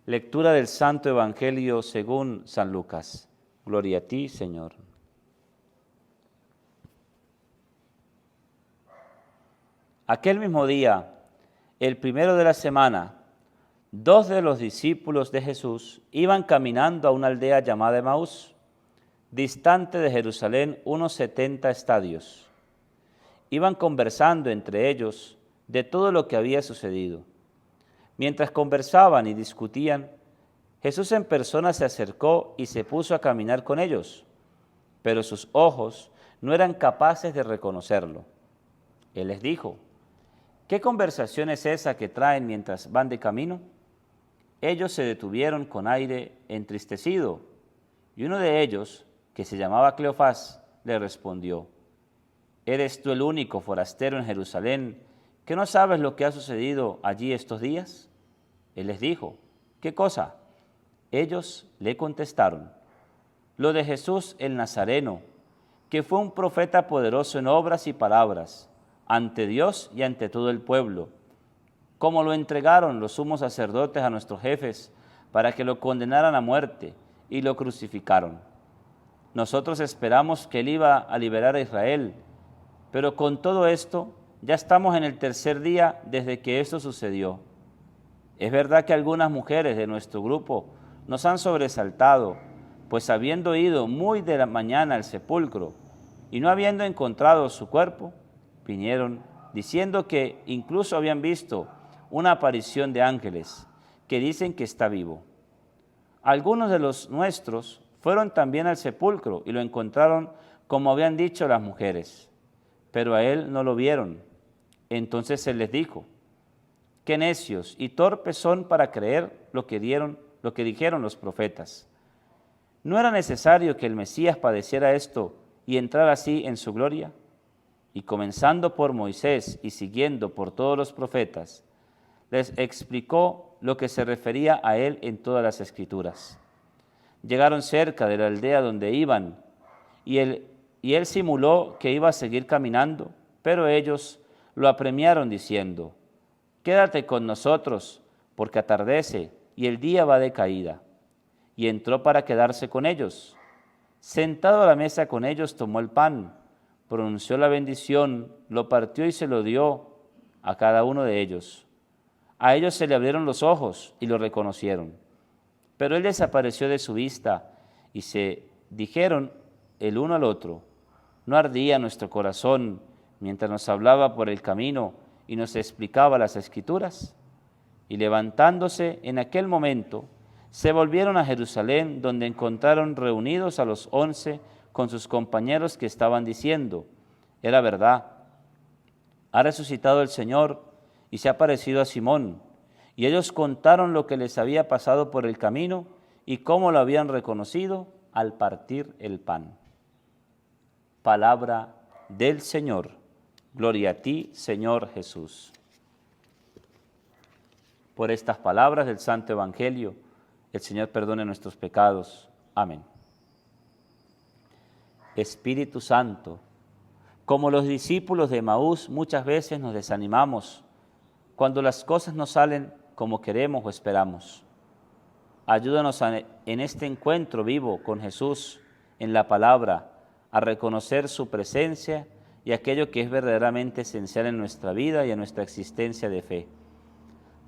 Lectura del Santo Evangelio según San Lucas. Gloria a ti, Señor. Aquel mismo día, el primero de la semana, 2 de los discípulos de Jesús iban caminando a una aldea llamada Emaús, distante de Jerusalén unos 70 estadios. Iban conversando entre ellos de todo lo que había sucedido. Mientras conversaban y discutían, Jesús en persona se acercó y se puso a caminar con ellos, pero sus ojos no eran capaces de reconocerlo. Él les dijo: ¿qué conversación es esa que traen mientras van de camino? Ellos se detuvieron con aire entristecido, y uno de ellos, que se llamaba Cleofás, le respondió: ¿eres tú el único forastero en Jerusalén que no sabes lo que ha sucedido allí estos días? Él les dijo: ¿qué cosa? Ellos le contestaron: lo de Jesús el Nazareno, que fue un profeta poderoso en obras y palabras, ante Dios y ante todo el pueblo, como lo entregaron los sumos sacerdotes a nuestros jefes para que lo condenaran a muerte y lo crucificaron. Nosotros esperamos que él iba a liberar a Israel, pero con todo esto ya estamos en el tercer día desde que esto sucedió. Es verdad que algunas mujeres de nuestro grupo nos han sobresaltado, pues habiendo ido muy de la mañana al sepulcro y no habiendo encontrado su cuerpo, vinieron diciendo que incluso habían visto una aparición de ángeles que dicen que está vivo. Algunos de los nuestros fueron también al sepulcro y lo encontraron como habían dicho las mujeres, pero a él no lo vieron. Entonces él les dijo: qué necios y torpes son para creer lo que dijeron los profetas. ¿No era necesario que el Mesías padeciera esto y entrara así en su gloria? Y comenzando por Moisés y siguiendo por todos los profetas, les explicó lo que se refería a él en todas las Escrituras. Llegaron cerca de la aldea donde iban, y él simuló que iba a seguir caminando, pero ellos lo apremiaron diciendo: quédate con nosotros, porque atardece y el día va de caída. Y entró para quedarse con ellos. Sentado a la mesa con ellos, tomó el pan, pronunció la bendición, lo partió y se lo dio a cada uno de ellos. A ellos se le abrieron los ojos y lo reconocieron. Pero él desapareció de su vista y se dijeron el uno al otro: ¿no ardía nuestro corazón mientras nos hablaba por el camino y nos explicaba las Escrituras? Y levantándose en aquel momento, se volvieron a Jerusalén, donde encontraron reunidos a los 11 con sus compañeros que estaban diciendo: era verdad, ha resucitado el Señor y se ha parecido a Simón. Y ellos contaron lo que les había pasado por el camino y cómo lo habían reconocido al partir el pan. Palabra del Señor. Gloria a ti, Señor Jesús. Por estas palabras del Santo Evangelio, el Señor perdone nuestros pecados. Amén. Espíritu Santo, como los discípulos de Emaús, muchas veces nos desanimamos cuando las cosas no salen como queremos o esperamos. Ayúdanos en este encuentro vivo con Jesús en la palabra a reconocer su presencia y aquello que es verdaderamente esencial en nuestra vida y en nuestra existencia de fe.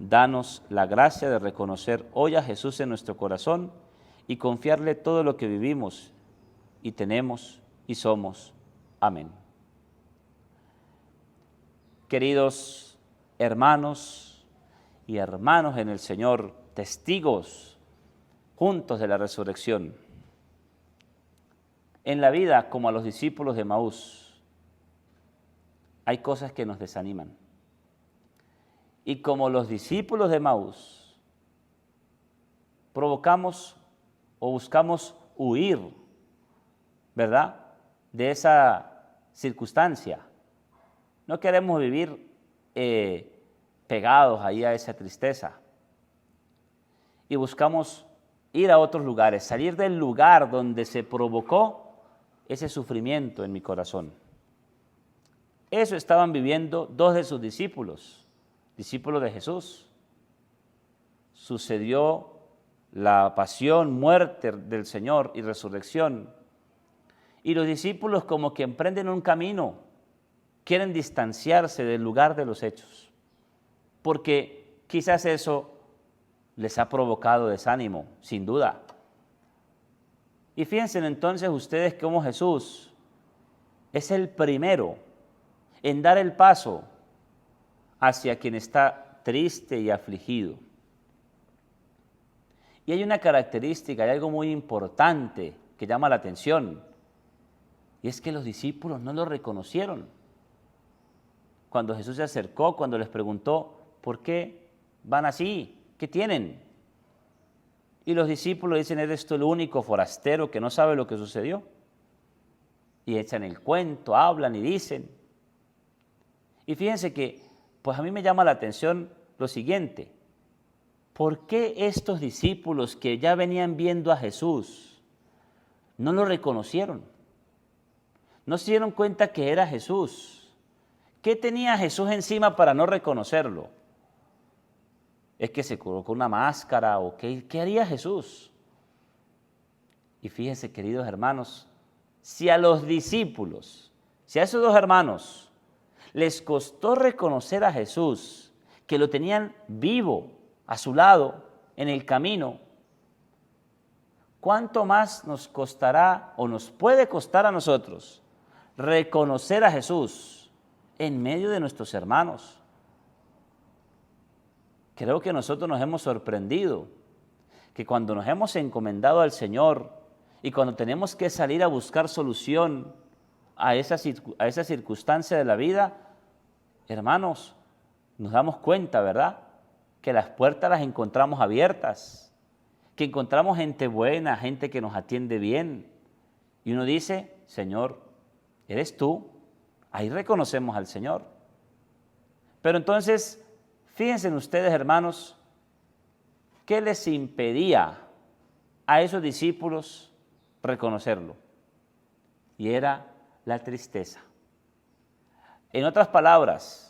Danos la gracia de reconocer hoy a Jesús en nuestro corazón y confiarle todo lo que vivimos y tenemos y somos. Amén. Queridos hermanos y hermanos en el Señor, testigos juntos de la resurrección. En la vida, como a los discípulos de Emaús, hay cosas que nos desaniman. Y como los discípulos de Emaús, provocamos o buscamos huir, ¿verdad?, de esa circunstancia. No queremos vivir pegados ahí a esa tristeza. Y buscamos ir a otros lugares, salir del lugar donde se provocó ese sufrimiento en mi corazón. Eso estaban viviendo 2 de sus discípulos de Jesús. Sucedió la pasión, muerte del Señor y resurrección. Y los discípulos como que emprenden un camino, quieren distanciarse del lugar de los hechos, porque quizás eso les ha provocado desánimo, sin duda. Y fíjense entonces ustedes cómo Jesús es el primero en dar el paso hacia quien está triste y afligido. Y hay una característica, hay algo muy importante que llama la atención, y es que los discípulos no lo reconocieron. Cuando Jesús se acercó, cuando les preguntó, ¿por qué van así? ¿Qué tienen? Y los discípulos dicen, ¿eres tú el único forastero que no sabe lo que sucedió? Y echan el cuento, hablan y dicen. Y fíjense que, pues a mí me llama la atención lo siguiente. ¿Por qué estos discípulos que ya venían viendo a Jesús no lo reconocieron? No se dieron cuenta que era Jesús. ¿Qué tenía Jesús encima para no reconocerlo? ¿Es que se colocó una máscara o qué haría Jesús? Y fíjense, queridos hermanos, si a los discípulos, si a esos dos hermanos les costó reconocer a Jesús, que lo tenían vivo a su lado en el camino, ¿cuánto más nos costará o nos puede costar a nosotros reconocer a Jesús en medio de nuestros hermanos? Creo que nosotros nos hemos sorprendido que cuando nos hemos encomendado al Señor y cuando tenemos que salir a buscar solución a esa circunstancia de la vida, hermanos, nos damos cuenta, ¿verdad?, que las puertas las encontramos abiertas, que encontramos gente buena, gente que nos atiende bien. Y uno dice, Señor, ¿eres tú? Ahí reconocemos al Señor. Pero entonces, fíjense ustedes, hermanos, ¿qué les impedía a esos discípulos reconocerlo? Y era la tristeza. En otras palabras,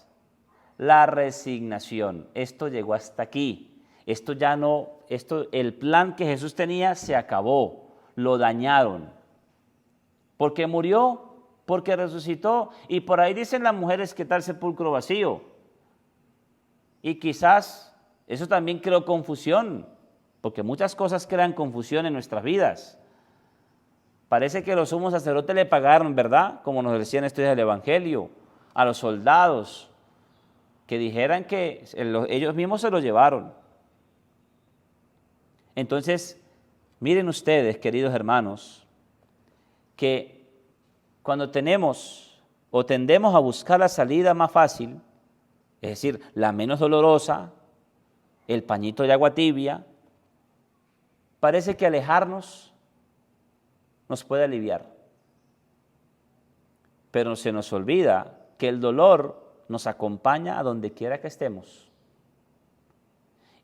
la resignación. Esto llegó hasta aquí. El plan que Jesús tenía se acabó. Lo dañaron. Porque murió, porque resucitó. Y por ahí dicen las mujeres que está el sepulcro vacío. Y quizás eso también creó confusión, porque muchas cosas crean confusión en nuestras vidas. Parece que los sumos sacerdotes le pagaron, ¿verdad?, como nos decían estos días del Evangelio, a los soldados, que dijeran que ellos mismos se lo llevaron. Entonces, miren ustedes, queridos hermanos, que cuando tenemos o tendemos a buscar la salida más fácil, es decir, la menos dolorosa, el pañito de agua tibia, parece que alejarnos nos puede aliviar. Pero se nos olvida que el dolor nos acompaña a donde quiera que estemos.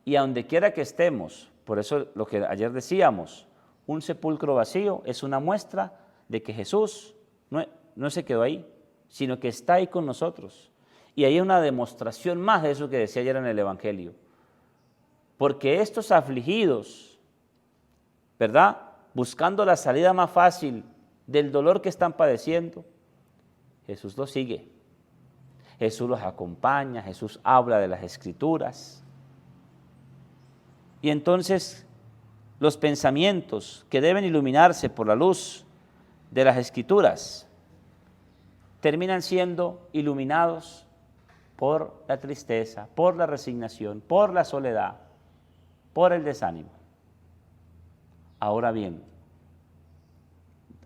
Y a donde quiera que estemos, por eso lo que ayer decíamos, un sepulcro vacío es una muestra de que Jesús no se quedó ahí, sino que está ahí con nosotros. Y ahí hay una demostración más de eso que decía ayer en el Evangelio. Porque estos afligidos, ¿verdad?, buscando la salida más fácil del dolor que están padeciendo, Jesús los sigue. Jesús los acompaña, Jesús habla de las Escrituras. Y entonces los pensamientos que deben iluminarse por la luz de las Escrituras terminan siendo iluminados por la tristeza, por la resignación, por la soledad, por el desánimo. Ahora bien,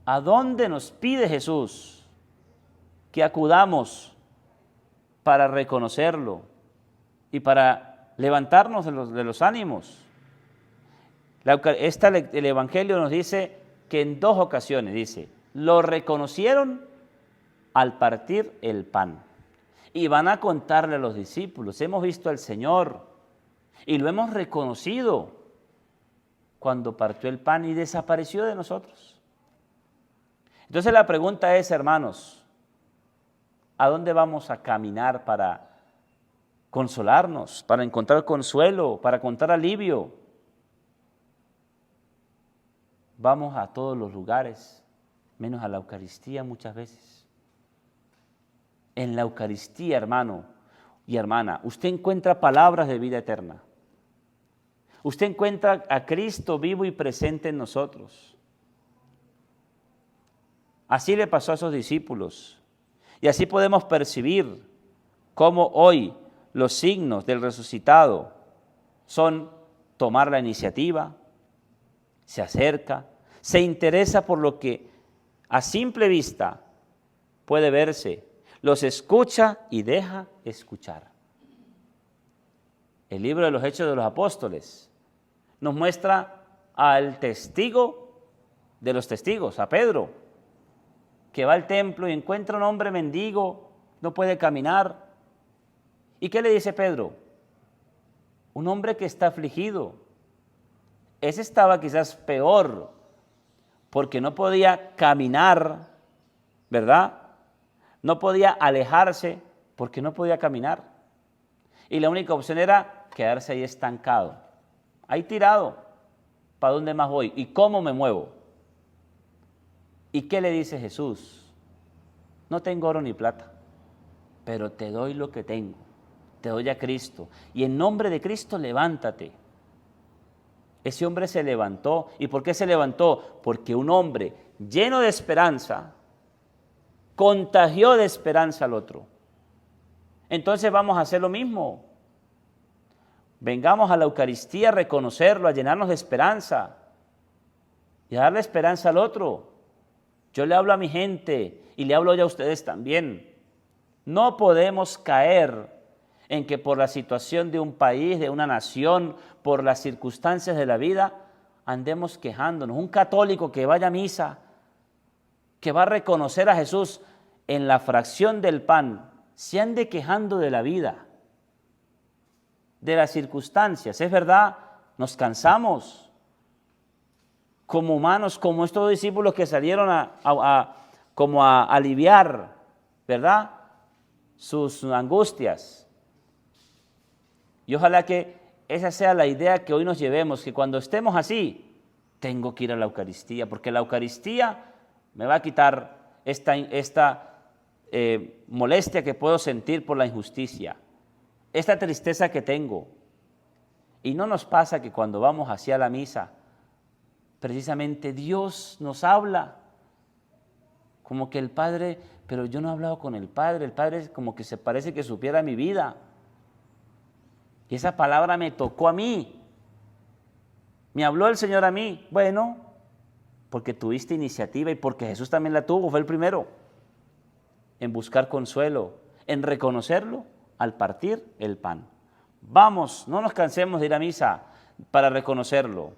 ¿a dónde nos pide Jesús que acudamos para reconocerlo y para levantarnos de los ánimos? El Evangelio nos dice que en dos ocasiones, dice, lo reconocieron al partir el pan. Y van a contarle a los discípulos, hemos visto al Señor y lo hemos reconocido cuando partió el pan y desapareció de nosotros. Entonces la pregunta es, hermanos, ¿a dónde vamos a caminar para consolarnos, para encontrar consuelo, para encontrar alivio? vamos a todos los lugares, menos a la Eucaristía muchas veces. En la Eucaristía, hermano y hermana, usted encuentra palabras de vida eterna. Usted encuentra a Cristo vivo y presente en nosotros. Así le pasó a esos discípulos. Y así podemos percibir cómo hoy los signos del resucitado son tomar la iniciativa, se acerca, se interesa por lo que a simple vista puede verse, los escucha y deja escuchar. El libro de los Hechos de los Apóstoles nos muestra al testigo de los testigos, a Pedro, que va al templo y encuentra un hombre mendigo, no puede caminar. ¿Y qué le dice Pedro? Un hombre que está afligido. Ese estaba quizás peor, porque no podía caminar, ¿verdad? No podía alejarse porque no podía caminar. Y la única opción era quedarse ahí estancado, ahí tirado. ¿Para dónde más voy? ¿Y cómo me muevo? ¿Y qué le dice Jesús? No tengo oro ni plata, pero te doy lo que tengo. Te doy a Cristo. Y en nombre de Cristo, levántate. Ese hombre se levantó. ¿Y por qué se levantó? Porque un hombre lleno de esperanza contagió de esperanza al otro. Entonces vamos a hacer lo mismo. Vengamos a la Eucaristía a reconocerlo, a llenarnos de esperanza y a darle esperanza al otro. Yo le hablo a mi gente y le hablo ya a ustedes también. No podemos caer en que por la situación de un país, de una nación, por las circunstancias de la vida, andemos quejándonos. Un católico que vaya a misa, que va a reconocer a Jesús en la fracción del pan, se ande quejando de la vida, de las circunstancias. Es verdad, nos cansamos como humanos, como estos discípulos que salieron como a aliviar, ¿verdad?, sus angustias. Y ojalá que esa sea la idea que hoy nos llevemos, que cuando estemos así, tengo que ir a la Eucaristía, porque la Eucaristía me va a quitar esta molestia que puedo sentir por la injusticia, esta tristeza que tengo. Y no nos pasa que cuando vamos hacia la misa, precisamente Dios nos habla, como que el Padre, pero yo no he hablado con el Padre como que se parece que supiera mi vida. Y esa palabra me tocó a mí, me habló el Señor a mí. Bueno, porque tuviste iniciativa y porque Jesús también la tuvo, fue el primero en buscar consuelo, en reconocerlo al partir el pan. Vamos, no nos cansemos de ir a misa para reconocerlo.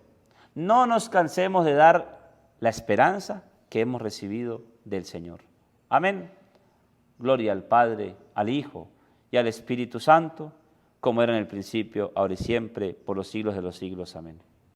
No nos cansemos de dar la esperanza que hemos recibido del Señor. Amén. Gloria al Padre, al Hijo y al Espíritu Santo, como era en el principio, ahora y siempre, por los siglos de los siglos. Amén.